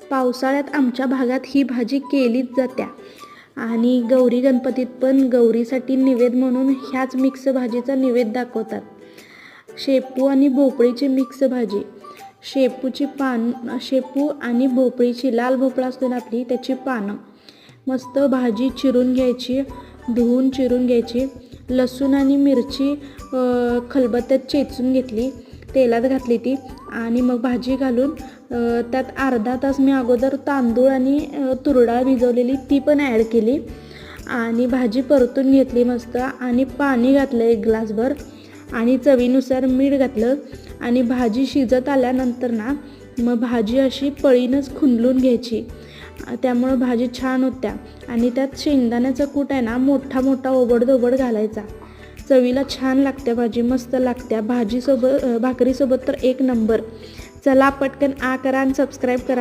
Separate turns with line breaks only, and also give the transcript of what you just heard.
पावसाळ्यात आमच्या भागात ही भाजी केलीच जात्या आणि गौरी गणपतीत पण गौरीसाठी निवेद म्हणून ह्याच मिक्स भाजीचा निवेद दाखवतात. शेपू आणि भोपळीची मिक्स भाजी. शेपू आणि भोपळीची, लाल भोपळा असतो ना आपली, त्याची पानं मस्त भाजी चिरून घ्यायची, धुवून चिरून घ्यायची. लसूण आणि मिरची खलबत्त्यात चेचून घेतली, तेलात घातली ती आणि मग भाजी घालून त्यात अर्धा तास मी अगोदर तांदूळ आणि तुरडाळ भिजवलेली ती पण ॲड केली आणि भाजी परतून घेतली मस्त आणि पाणी घातलं 1 ग्लासभर आणि चवीनुसार मीठ घातलं आणि भाजी शिजत आल्यानंतर ना मग भाजी अशी पळीनंच खुंदलून घ्यायची, त्यामुळं भाजी छान होत्या. आणि त्यात शेंगदाण्याचा कूट आहे ना मोठा मोठा ओबडधोबड घालायचा. चवीला छान लागत्या भाजी, मस्त लागत्या भाजीसोबत, भाकरीसोबत तर एक नंबर. चला पटकन करा आणि सबस्क्राईब करा.